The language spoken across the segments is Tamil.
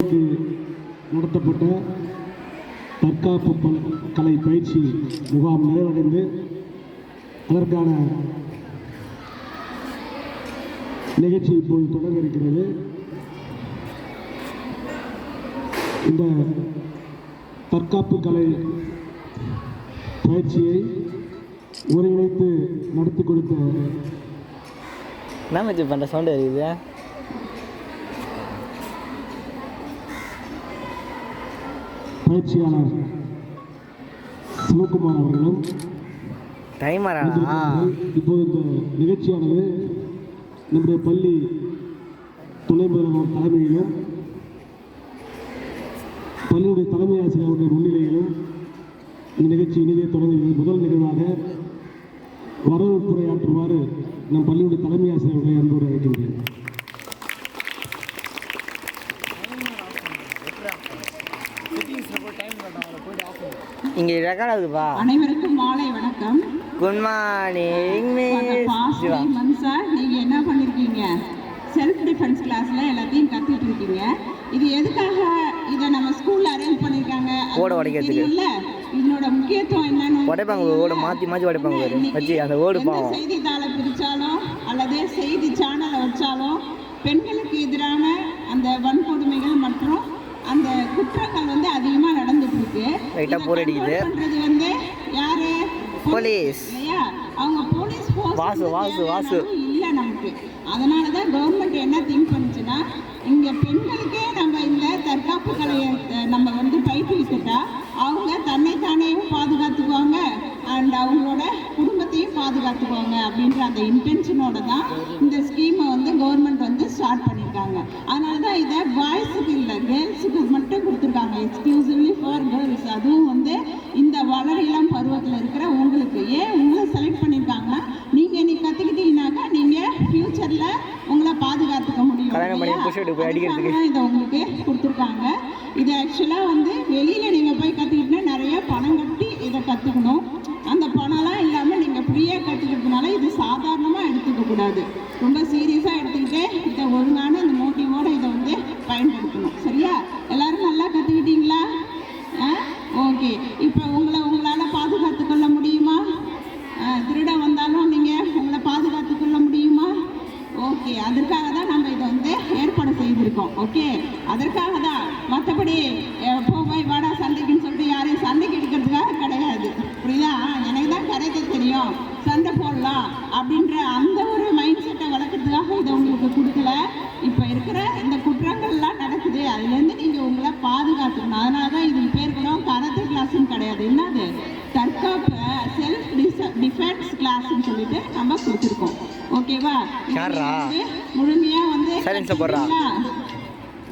நடத்தப்பட்ட தற்காப்பு கலை பயிற்சி முகாம் நிறைவடைந்து அதற்கான நிகழ்ச்சி இப்போது தொடங்க இருக்கிறது. இந்த தற்காப்பு கலை பயிற்சியை ஒருங்கிணைத்து நடத்தி கொடுத்த பண்ண சவுண்ட் இருக்குது. பயிற்சியாளர் சிவகுமார் அவர்களும் இப்போது இந்த நிகழ்ச்சியானது நம்முடைய பள்ளி துணை முதல்வர் தலைமையிலும் பள்ளியுடைய தலைமை ஆசிரியர்களுடைய முன்னிலையிலும் இந்த நிகழ்ச்சி இனிதே தொடங்குகிறது. முதல் நிகழ்வாக வரவேற்புரையாற்றுமாறு நம் பள்ளியுடைய தலைமை ஆசிரியர்களுடைய அன்போடு அழைக்கின்றேன். இங்கே ரெக்கார்ட் ஆகுதுப்பா. அனைவருக்கும் மாலை வணக்கம். Good morning miss. சார் நீங்கள் என்ன பண்ணியிருக்கீங்க? செல்ஃப் டிஃபென்ஸ் கிளாஸில் எல்லாத்தையும் கற்றுட்டு இருக்கீங்க. இது எதுக்காக இதை நம்ம ஸ்கூலில் அரேஞ்ச் பண்ணியிருக்காங்க? ஓட உடைக்கிறதுக்கு இல்லை. இதனோட முக்கியத்துவம் என்னன்னு உடைப்பாங்க. ஓட மாற்றி மாற்றி உடைப்பாங்க. வச்சு அந்த ஓடு பாவம். செய்தித்தாளை பிரித்தாலும் அல்லது செய்தி சேனலை வச்சாலும் பெண்களுக்கு எதிரான அந்த வன்கொடுமைகள் மற்றும் அந்த குற்றங்கள் வந்து அதிகமாக நடந்துட்டு இருக்கு. பண்றது வந்து யாரு? போலீஸ் இல்லையா? அவங்க போலீஸ் வாசு இல்லை நமக்கு. அதனால தான் கவர்மெண்ட் என்ன திங்க் பண்ணுச்சுன்னா, இங்கே பெண்களுக்கே நம்ம இந்த தற்காப்பு கலையை நம்ம வந்து பயிற்றுவித்துட்டா அவங்க தன்னைத்தானேயும் பாதுகாத்துக்குவாங்க அண்ட் அவங்களோட குடும்பத்தையும் பாதுகாத்துக்குவாங்க அப்படின்ற அந்த இன்டென்ஷனோட தான் இந்த ஸ்கீமை வந்து கவர்மெண்ட் வந்து ஸ்டார்ட் பண்ணியிருக்காங்க. அதனால தான் இதை பாய்ஸுக்கு இல்லை கேர்ள்ஸுக்கு மட்டும் கொடுத்துருக்காங்க, எக்ஸ்க்ளூசிவ்லி ஃபார் கேர்ள்ஸ். அதுவும் வந்து இந்த வளர் இளம் பருவத்தில் இருக்கிற உங்களுக்கு. ஏன் உங்களை செலக்ட் பண்ணியிருக்காங்கன்னா, நீங்கள் இன்னைக்கு கற்றுக்கிட்டீங்கன்னாக்கா நீங்கள் ஃப்யூச்சரில் உங்களை பாதுகாத்துக்க முடியும். இதை உங்களுக்கு கொடுத்துருக்காங்க. இது ஆக்சுவலாக வந்து வெளியில் நீங்கள் போய் கற்றுக்கிட்டா நிறைய பணம் கட்டி இதை கற்றுக்கணும். அந்த பணம்லாம் இல்லாமல் நீங்கள் ஃப்ரீயாக கற்றுக்கிறதுனால இது சாதாரணமாக எடுத்துக்கக்கூடாது. ரொம்ப சீரியஸாக எடுத்துக்கிட்டு இதை ஒழுங்கான அந்த மோட்டிவோடு இதை வந்து பயன்படுத்தணும். சரியா? எல்லோரும் நல்லா கற்றுக்கிட்டீங்களா? ஓகே. இப்போ உங்களால் பாதுகாத்து கொள்ள முடியுமா? திருட வந்தாலும் நீங்கள் உங்களை பாதுகாத்து கொள்ள முடியுமா? ஓகே. அதற்காக தான் நம்ம இதை வந்து ஏற்பாடு செய்திருக்கோம். ஓகே, அதற்காக தான். மற்றபடி போய் வாடா சண்டைக்குன்னு சொல்லிட்டு யாரையும் சண்டைக்கு எடுக்கிறதுக்காக கிடையாது. புரியுதா? எனக்கு தான் கரைக்க தெரியும், சண்டை போடலாம் அப்படின்ற அந்த ஒரு மைண்ட் செட்டை வளர்க்குறதுக்காக இதை உங்களுக்கு கொடுக்கல. இப்போ இருக்கிற இந்த குற்றங்கள்லாம் நடக்குது, அதுலேருந்து நீங்கள் உங்களை பாதுகாத்துக்கணும். அதனால தான் இதுக்கு பேர் கூட கராத்தே கிளாஸுன்னு கிடையாது. என்னது? தற்காப்பு செல்ஃப் டிஃபென்ஸ் கிளாஸ்ன்னு சொல்லிட்டு நம்ம கொடுத்துருக்கோம். ஓகேவா? முழுமையாக வந்து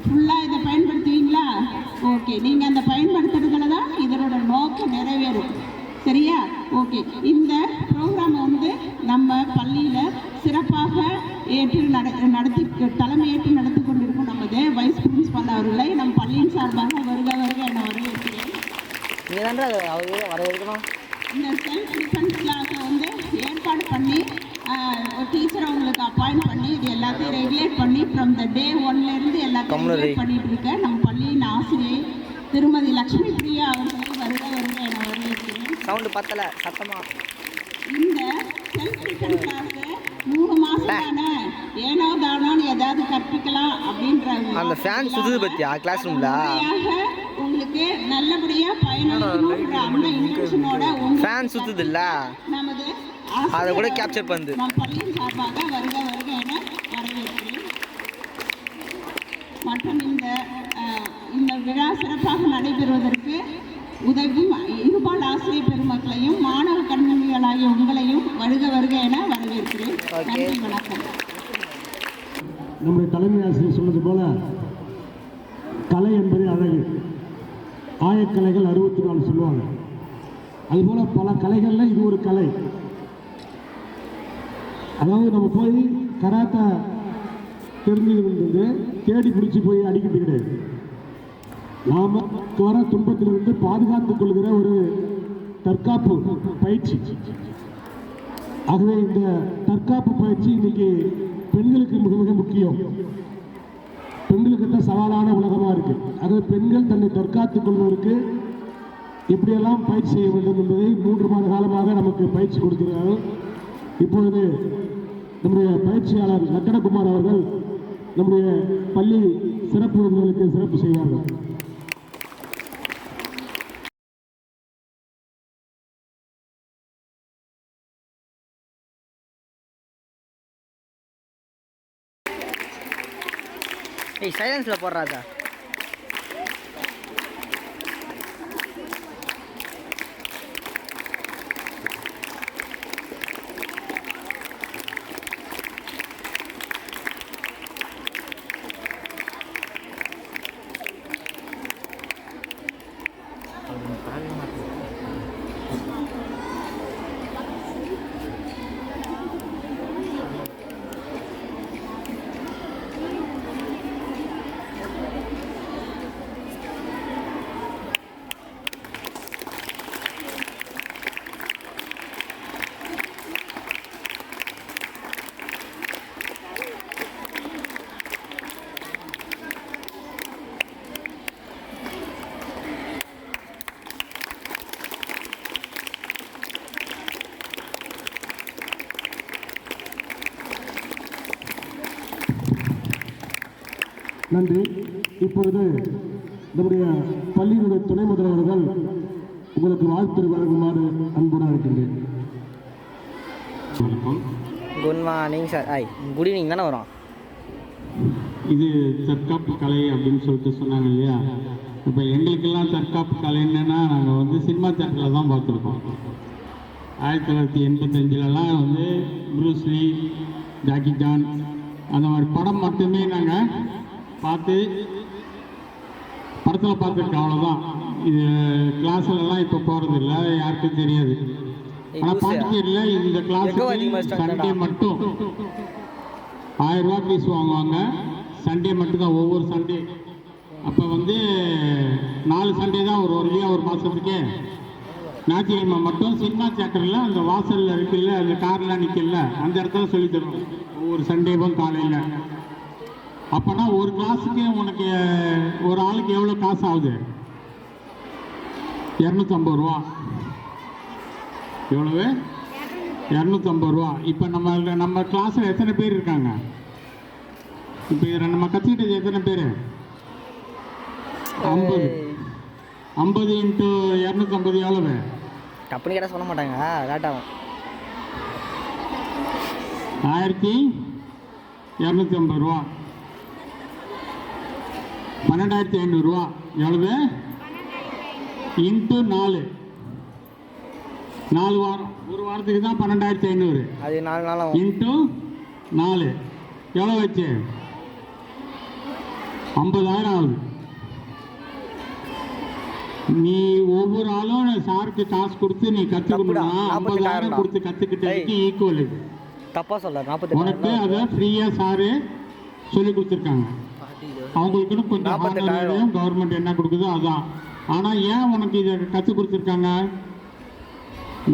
ஃபுல்லாக இதை பயன்படுத்துவீங்களா? ஓகே. நீங்கள் அந்த பயன்படுத்துறதுல தான் இதனோட நோக்கம் நிறைவேறும். சரியா? ஓகே. இந்த ப்ரோக்ராமை வந்து நம்ம பள்ளியில் சிறப்பாக தலைமையேற்று நடத்தி கொண்டிருக்கும் நமது வைஸ் பிரின்சிபால் அவர்களை நம் பள்ளியின் சார்பாக வருக என வரவேற்கிறேன். இந்த செல்ஃப் டிஃபென்ஸ் கிளாஸை வந்து ஏற்பாடு பண்ணி ஒரு டீச்சரை உங்களுக்கு அப்பாயிண்ட் பண்ணி இது எல்லாத்தையும் ரெகுலேட் பண்ணி ஃப்ரம் த டே 1லேருந்து எல்லாத்தையும் ரெகுலேட் பண்ணிட்டு இருக்கேன் நம்ம பள்ளியின் ஆசிரியை திருமதி லக்ஷ்மி பிரியா அவர்களை வருக என வரவேற்கிறேன். சவுண்டு பத்தல சத்தமா. இந்த செல்ஃப் டிஃபென்ஸ் கிளாஸ் 3 மாதம் தானே, ஏனோ தானோன்னு ஏதாவது கற்பிக்கலாம் அப்படின்ற அந்த ஃபேன் சுத்துது பத்தியா கிளாஸ் ரூம்ல உங்களுக்கு நல்லபடியா பயனளிக்கணும்ன்ற அந்த இன்டென்ஷனோட ஃபேன் சுத்துது இல்ல, நமது அதை கூட கேப்சர் பண்ணுது. நம் பள்ளியின் சார்பாக வருக என வரவேற்கிறேன். மற்றும் இந்த விழா சிறப்பாக நடைபெறுவதற்கு உதவும் இருபால் ஆசிரியர் பெருமக்களையும் மாணவ கண்மணிகளாகிய உங்களையும் வருக என வரவேற்கிறேன். நன்றி, வணக்கம். நம்முடைய தலைமை ஆசிரியர் சொன்னது போல கலை என்பது அழகு. ஆயக்கலைகள் 64 சொல்லுவாங்க. அதுபோல் பல கலைகளில் இது ஒரு கலை. அதாவது நம்ம போய் கராத்தா தெரிஞ்சுக்கிறது தேடி பிடிச்சி போய் அடிக்கிறது கிடையாது. நாம் வர துன்பத்திலிருந்து பாதுகாத்துக் கொள்கிற ஒரு தற்காப்பு பயிற்சி. ஆகவே இந்த தற்காப்பு பயிற்சி இன்னைக்கு பெண்களுக்கு மிக மிக முக்கியம். பெண்களுக்கு தான் சவாலான உலகமாக இருக்குது. அது பெண்கள் தன்னை தற்காத்துக் கொள்வதற்கு எப்படியெல்லாம் பயிற்சி செய்ய வேண்டும் என்பதை 3 மாத காலமாக நமக்கு பயிற்சி கொடுக்கிறார்கள். இப்பொழுது நம்முடைய பயிற்சியாளர் லக்கணகுமார் அவர்கள் நம்முடைய பள்ளி சிறப்பு விருந்தினருக்கு சிறப்பு செய்வார்கள். ஏய் சைலன்ஸில் போடுறாதா? நன்றி. இப்பொழுது நம்முடைய பள்ளியினுடைய துணை முதல்வர்கள் உங்களுக்கு வாழ்த்து வழங்குமாறு அன்புடன் இருக்கின்றேன். வணக்கம். Good morning sir. Good evening தானே வரும். இது தற்காப்பு கலை அப்படின்னு சொல்லிட்டு சொன்னாங்க இல்லையா? இப்போ எங்களுக்கெல்லாம் தற்காப்பு கலை என்னென்னா, நாங்கள் வந்து சினிமா தேட்டரில் தான் பார்த்துருக்கோம். 1985லலாம் வந்து ப்ரூஸ்லி, ஜாக்கி ஜான் அந்த மாதிரி படம் மட்டுமே நாங்கள் பார்த்து படத்தில் பார்த்துருக்கோம், அவ்வளோதான். இது கிளாஸ்லலாம் இப்போ போகிறது இல்லை, யாருக்கும் தெரியாது. ஆனால் பாண்டிச்சேரியில் இந்த கிளாஸுக்கு சண்டே மட்டும் 1000 ரூபா ஃபீஸ் வாங்குவாங்க. சண்டே மட்டும்தான், ஒவ்வொரு சண்டே. அப்போ வந்து 4 சண்டே தான் ஒரு வழியாக ஒரு மாதத்துக்கே. ஞாயிற்றுக்கிழமை மட்டும் சினிமா தியேட்டரில் அந்த வாசலில் இருக்குல்ல, அந்த கார்லாம் நிற்கல, அந்த இடத்துல சொல்லி தருவோம் ஒவ்வொரு சண்டேவும் காலையில். அப்போனா ஒரு கிளாஸுக்கு உனக்கு ஒரு ஆளுக்கு எவ்வளோ காசு ஆகுது? 250 ரூபா. எவ்வளவு? 250 ரூபா. இப்போ நம்ம கிளாஸில் எத்தனை பேர் இருக்காங்க? இப்போ நம்ம கற்றுக்கிட்டது எத்தனை பேர்? 50. 50 இன்ட்டு 250 எவ்வளவு? டப்புனு கேட்டால் சொல்ல மாட்டாங்க, லேட் ஆகும். 1250 ரூபா. 12500 ரூபா. எவ்வளவு? இன்ட்டு 4 வாரம். ஒரு வாரத்துக்கு தான் 12500. அது 4 நாள் இன்ட்டு 4 எவ்வளோ வச்சு? 50000 ஆகுது. நீ ஒவ்வொரு ஆளும் சாருக்கு காசு கொடுத்து நீ கற்றுக்கணும்னா 50000 கொடுத்து கற்றுக்கிட்டதுக்கு ஈக்குவல் இது. தப்பாக சொல்ல 48. உனக்கு அதை ஃப்ரீயாக சாரு சொல்லி கொடுத்துருக்காங்க. அவங்களுக்குன்னு கொஞ்சம் ஹானரையும் கவர்மெண்ட் என்ன கொடுக்குதோ அதான். ஆனால் ஏன் உனக்கு இதை கற்றுக் கொடுத்துருக்காங்க?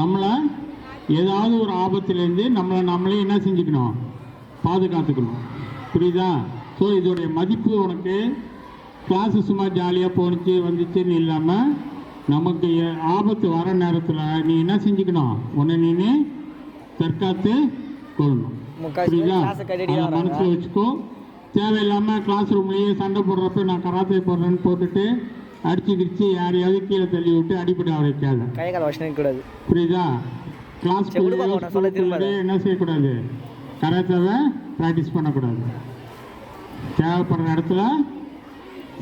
நம்மளை ஏதாவது ஒரு ஆபத்துலேருந்து நம்மளே என்ன செஞ்சுக்கணும்? பாதுகாத்துக்கணும். புரியுதா? ஸோ இதோடைய மதிப்பு உனக்கு கிளாஸு சும்மா ஜாலியாக போணுச்சு வந்துச்சுன்னு இல்லாமல், நமக்கு ஆபத்து வர நேரத்தில் நீ என்ன செஞ்சுக்கணும்? உன்னை நீ தற்காத்து கொள்ளணும். புரியுதா? மனசில் வச்சுக்கோ. தேவையில்லாமல் கிளாஸ் ரூம்லேயே சண்டை போடுறப்ப நான் கராத்தே போடுறேன்னு போட்டுட்டு அடிச்சு கிடிச்சு யாரையாவது கீழே தள்ளி விட்டு அடிப்படை வைக்காத. கூடாது. புரியுதா? கிளாஸ் என்ன செய்யக்கூடாது? கராத்தேவை ப்ராக்டிஸ் பண்ணக்கூடாது. தேவைப்படுற இடத்துல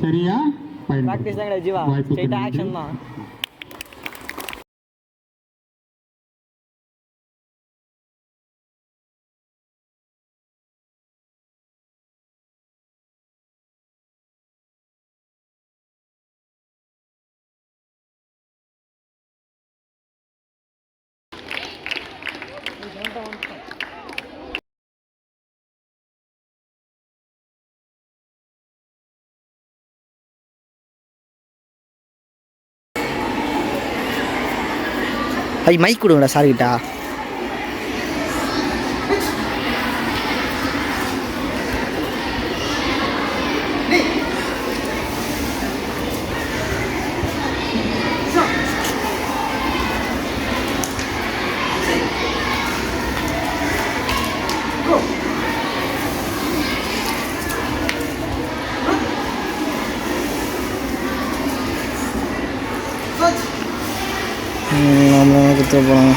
சரியா பயன்படுத்த. மைக் கொடுங்கடா சார்கிட்டா. கொடுத்து போகிறாங்க.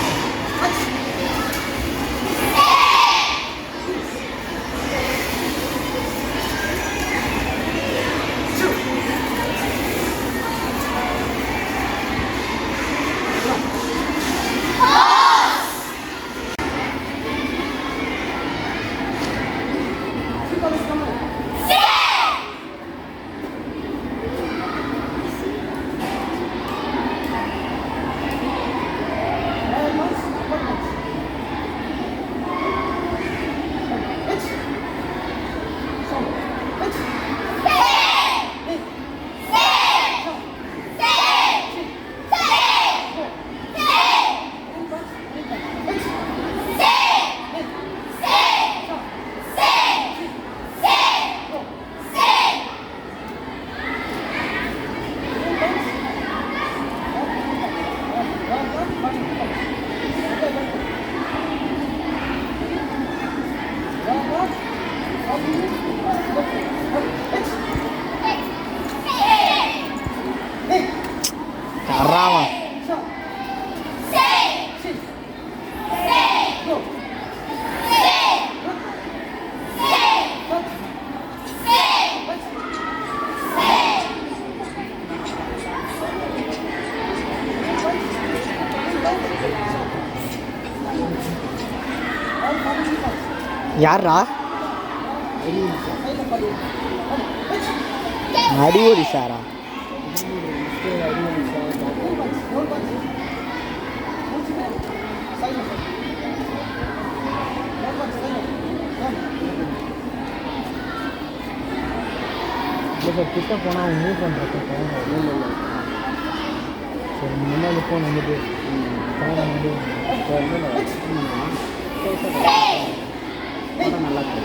Caramba! யாரா அடியோடி சாரா கிட்ட போனால் அவன் மூவ் பண்ணுறப்ப சரி முன்னாடி ஃபோன் வந்துட்டு நல்லா இருக்கு.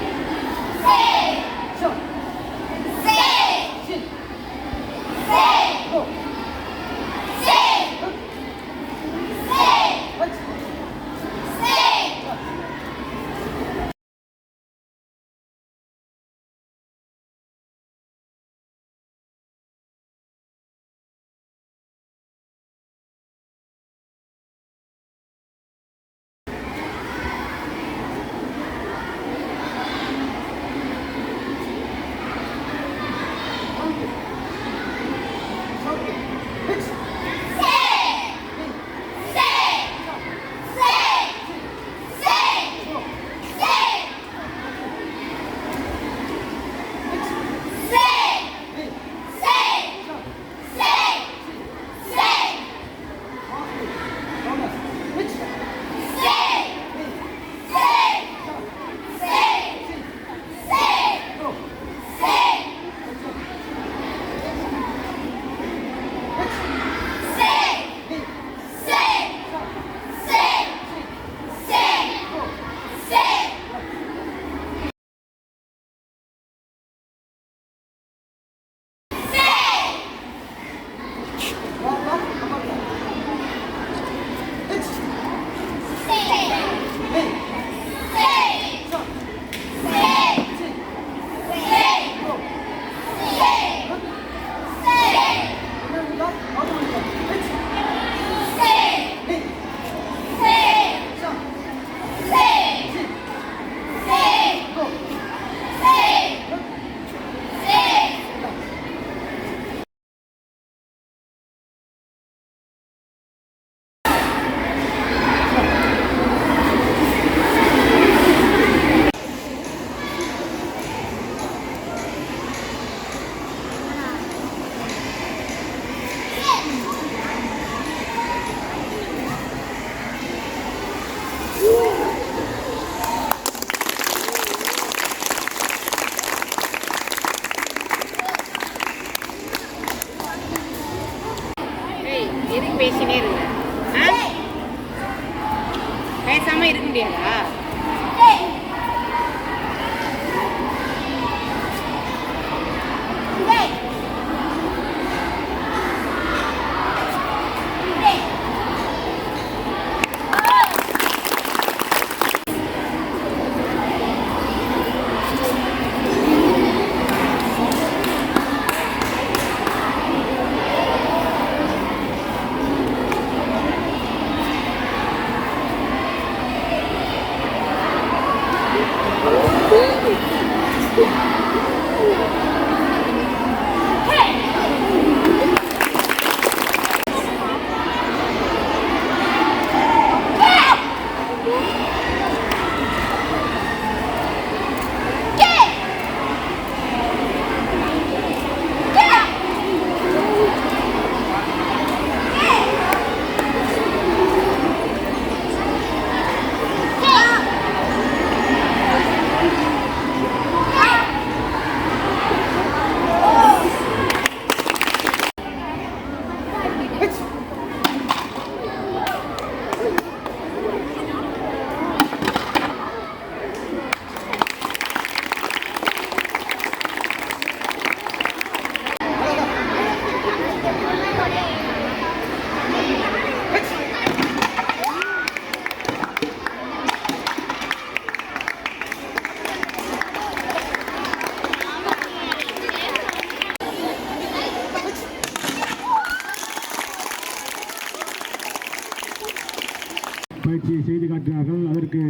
எதுக்கு பேசினே இருங்க? பேசாம இருக்க முடியாதா? பயிற்சியை செய்து காட்டினார்கள். அதற்கு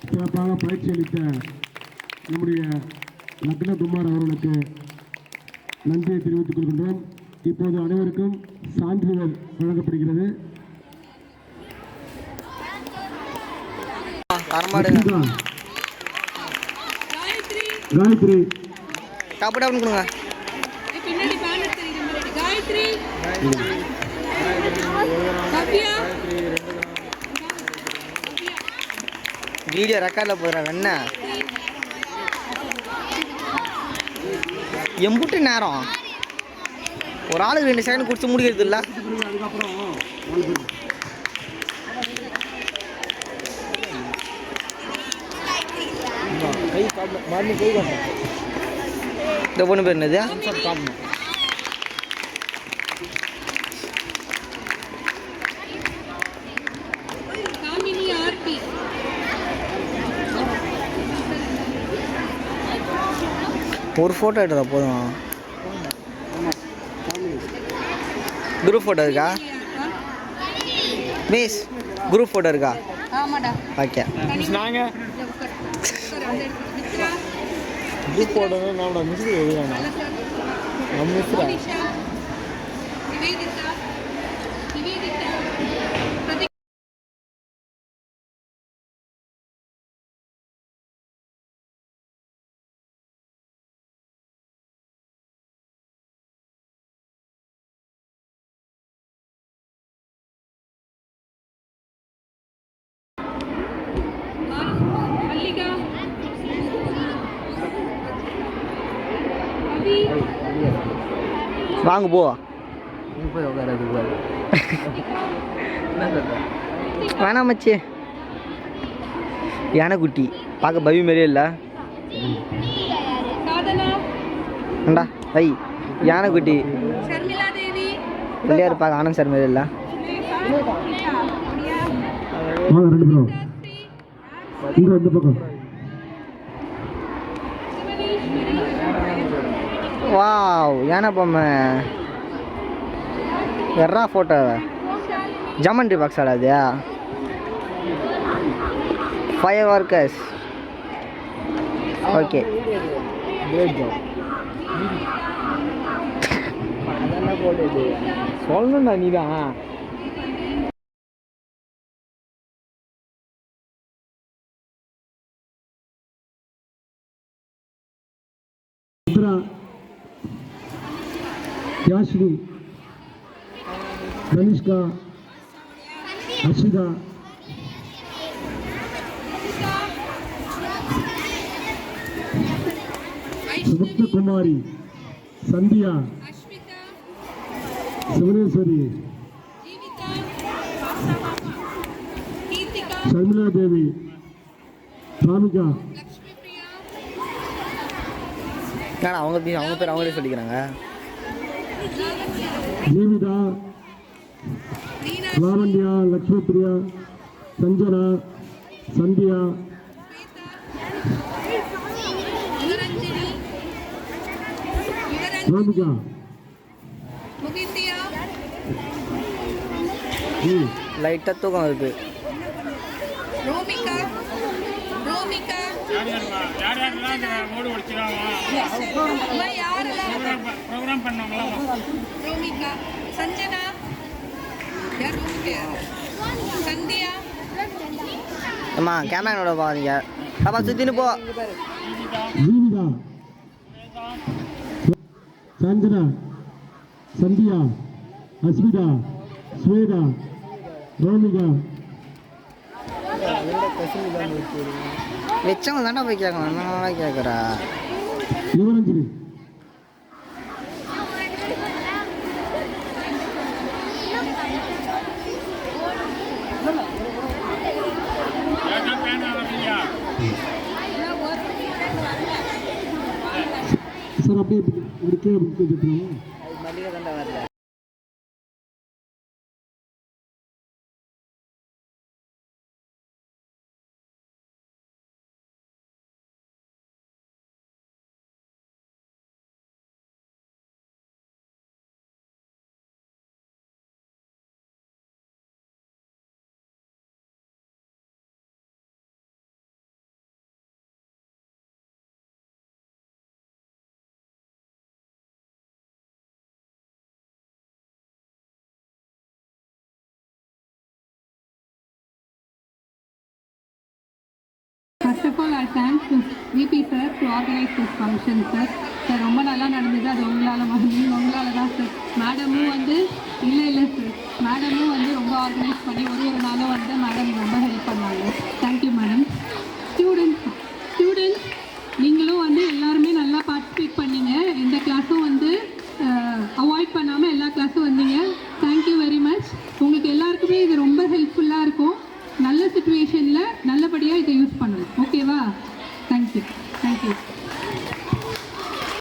சிறப்பாக பயிற்சி அளித்த நம்முடைய லக்னகுமார் அவர்களுக்கு நன்றியை தெரிவித்துக் கொள்கின்றோம். இப்போது அனைவருக்கும் சான்றிதழ் வழங்கப்படுகிறது. காயத்ரி டப்பு டப்புன்னு கொடுங்க. வீடியோ ரெக்கார்டில் போடுறேன் என்ன எம்புட்டு நேரம் ஒரு ஆளுக்கு 2 செகண்ட் குடிச்சு முடிக்கிறது இல்லை. இந்த பொண்ணு பேர் என்னது? ஒரு ஃபோட்டோ எடுத்தா போதும். குரூப் ஃபோட்டோ இருக்கா மிஸ்? குரூப் ஃபோட்டோ இருக்கா? ஓகே. நாங்கள் குரூப் போடணும். நம்மளோட மிஸ் எழுதானா நம்ம மிஸ்ரா வாங்க போ. வேணாம் மச்சி. யானைக்குட்டி பார்க்க பவி மாதிரியே இல்லை. ஏண்டா ஐ யானைக்குட்டி பிள்ளையார் பார்க்க ஆனந்த் சார் மாதிரி இல்லை. இந்த பக்கம் வாவ் யானை பொம்மை எறா ஃபோட்டோ ஜாமெண்ட்ரி பாக்ஸ் ஆடாது. Fire workers okay. சொல்லணும்டா நீ தான். யாஷினி, கனிஷ்கா, அர்ஷிதா, சுகுப்தகுமாரி, சந்தியா, சிவனேஸ்வரி, ஷர்மிளா தேவி, ராமிகா. அவங்க பேர் அவங்களே சொல்லிக்கிறாங்க. ஜீவிதா, லாவண்யா, லக்ஷ்மி பிரியா, சஞ்சனா, சந்தியா, ராமிகா, லைட்டாக தூக்கம் வருது. அம்மா கேமரானோட பாருங்க. பாப்பா சுத்தின்னு போ. ஜீவிதா, சஞ்சனா, சந்தியா, அஸ்மிதா, ஸ்வேதா, ரோமிகா. வச்சவங்க தாண்டா போய் கேட்கணும். என்ன கேட்குறா? யுவரஞ்சலி, சார் அப்படியே இருக்கே அப்படின்னு First of all, I thank VP sir to organize this function, sir. Sir ரொம்ப நல்லா நடந்தது. அது உங்களால் தான் சார். மேடமும் வந்து இல்லை சார், மேடமும் வந்து ரொம்ப ஆர்கனைஸ் பண்ணி ஒரு நாளும் வந்து மேடம் ரொம்ப ஹெல்ப் பண்ணாங்க. Thank you madam. ஸ்டூடெண்ட்ஸ் நீங்களும் வந்து எல்லாருமே நல்லா பார்ட்டிசிபேட் பண்ணீங்க. எந்த கிளாஸும் வந்து அவாய்ட் பண்ணாமல் எல்லா கிளாஸும் வந்தீங்க. Thank you very much. உங்களுக்கு எல்லாருக்குமே இது ரொம்ப ஹெல்ப்ஃபுல்லாக இருக்கும். நல்ல சுச்சுவேஷனில் நல்லபடியாக இதை யூஸ் பண்ணணும். ஓகேவா? தேங்க்யூ.